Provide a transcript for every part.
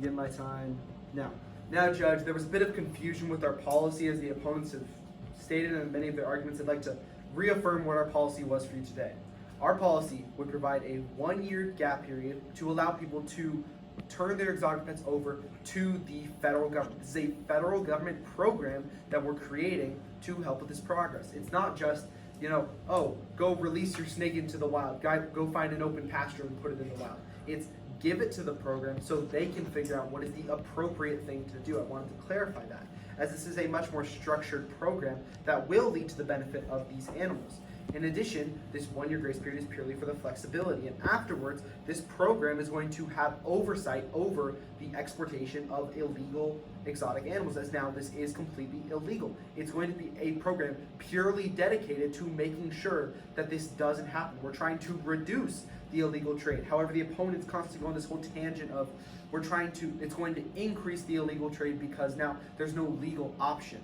begin my time now. Now, Judge, there was a bit of confusion with our policy, as the opponents have stated in many of their arguments. I'd like to reaffirm what our policy was for you today. Our policy would provide a 1-year gap period to allow people to turn their exotic pets over to the federal government. This is a federal government program that we're creating to help with this progress. It's not just, oh, go release your snake into the wild, go find an open pasture and put it in the wild. It's give it to the program so they can figure out what is the appropriate thing to do. I wanted to clarify that, as this is a much more structured program that will lead to the benefit of these animals. In addition, this 1-year grace period is purely for the flexibility, and afterwards, this program is going to have oversight over the exportation of illegal exotic animals, as now this is completely illegal. It's going to be a program purely dedicated to making sure that this doesn't happen. We're trying to reduce the illegal trade. However, the opponents constantly go on this whole tangent of it's going to increase the illegal trade because now there's no legal option.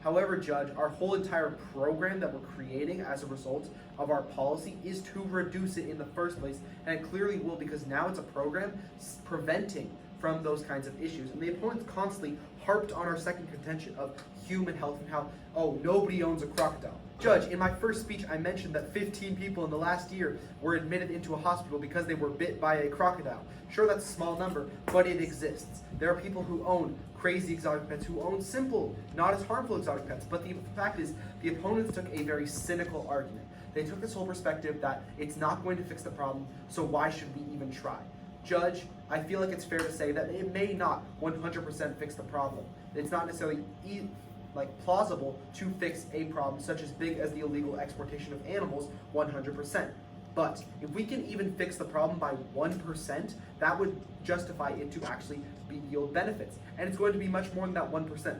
However, Judge, our whole entire program that we're creating as a result of our policy is to reduce it in the first place, and it clearly will, because now it's a program preventing from those kinds of issues. And the opponents constantly harped on our second contention of human health and how, oh, nobody owns a crocodile. Judge, in my first speech, I mentioned that 15 people in the last year were admitted into a hospital because they were bit by a crocodile. Sure, that's a small number, but it exists. There are people who own crazy exotic pets, who own simple, not as harmful exotic pets. But the fact is, the opponents took a very cynical argument. They took this whole perspective that it's not going to fix the problem, so why should we even try? Judge, I feel like it's fair to say that it may not 100% fix the problem. It's not necessarily plausible to fix a problem such as big as the illegal exportation of animals 100%. But if we can even fix the problem by 1%, that would justify it to actually yield benefits. And it's going to be much more than that 1%.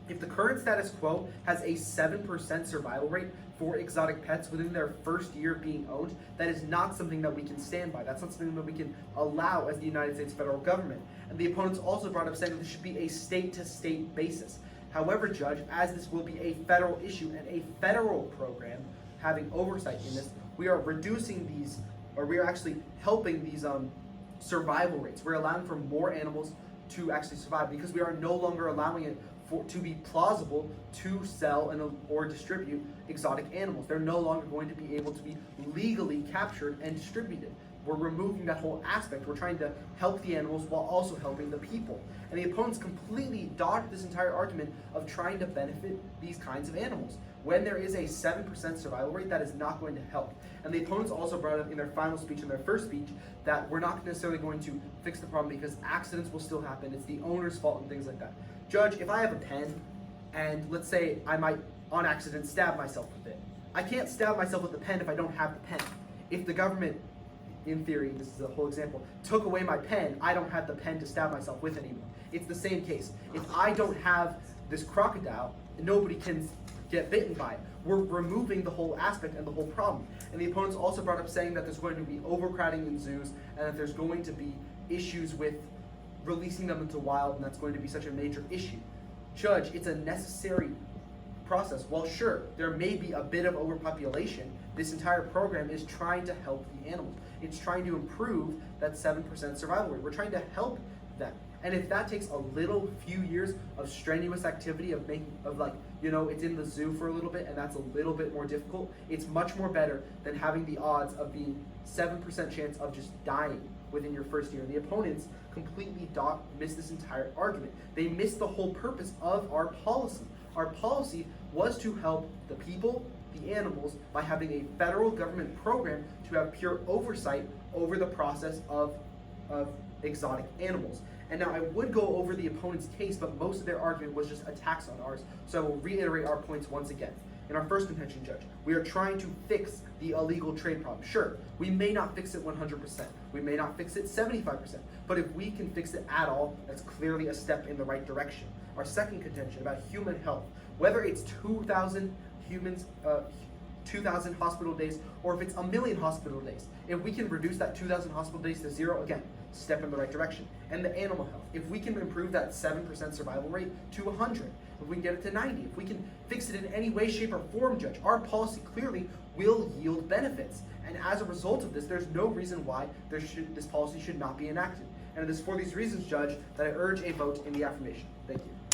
If the current status quo has a 7% survival rate for exotic pets within their first year of being owned, that is not something that we can stand by. That's not something that we can allow as the United States federal government. And the opponents also brought up saying that this should be a state-to-state basis. However, Judge, as this will be a federal issue and a federal program having oversight in this, we are reducing these, or we are actually helping these survival rates. We're allowing for more animals to actually survive because we are no longer allowing it to be plausible to sell or distribute exotic animals. They're no longer going to be able to be legally captured and distributed. We're removing that whole aspect. We're trying to help the animals while also helping the people. And the opponents completely dodged this entire argument of trying to benefit these kinds of animals. When there is a 7% survival rate, that is not going to help. And the opponents also brought up in their final speech, in their first speech, that we're not necessarily going to fix the problem because accidents will still happen. It's the owner's fault and things like that. Judge, if I have a pen and let's say I might on accident stab myself with it, I can't stab myself with the pen if I don't have the pen. If the government, in theory, this is a whole example, took away my pen, I don't have the pen to stab myself with anymore. It's the same case. If I don't have this crocodile, nobody can get bitten by it. We're removing the whole aspect and the whole problem. And the opponents also brought up saying that there's going to be overcrowding in zoos and that there's going to be issues with releasing them into wild, and that's going to be such a major issue. Judge, it's a necessary process. Well, sure, there may be a bit of overpopulation. This entire program is trying to help the animals. It's trying to improve that 7% survival rate. We're trying to help them. And if that takes a few years of strenuous activity of it's in the zoo for a little bit and that's a little bit more difficult, it's much more better than having the odds of being 7% chance of just dying within your first year. And the opponents completely missed this entire argument. They missed the whole purpose of our policy. Our policy was to help the people, the animals, by having a federal government program to have pure oversight over the process of exotic animals. And now I would go over the opponent's case, but most of their argument was just attacks on ours. So I will reiterate our points once again. In our first contention, Judge, we are trying to fix the illegal trade problem. Sure, we may not fix it 100%. We may not fix it 75%. But if we can fix it at all, that's clearly a step in the right direction. Our second contention about human health, whether it's 2,000 humans, 2,000 hospital days, or if it's 1,000,000 hospital days, if we can reduce that 2,000 hospital days to 0, again, step in the right direction. And the animal health, if we can improve that 7% survival rate to 100, if we can get it to 90, if we can fix it in any way, shape, or form, Judge, our policy clearly will yield benefits. And as a result of this, there's no reason why this policy should not be enacted. And it is for these reasons, Judge, that I urge a vote in the affirmation. Thank you.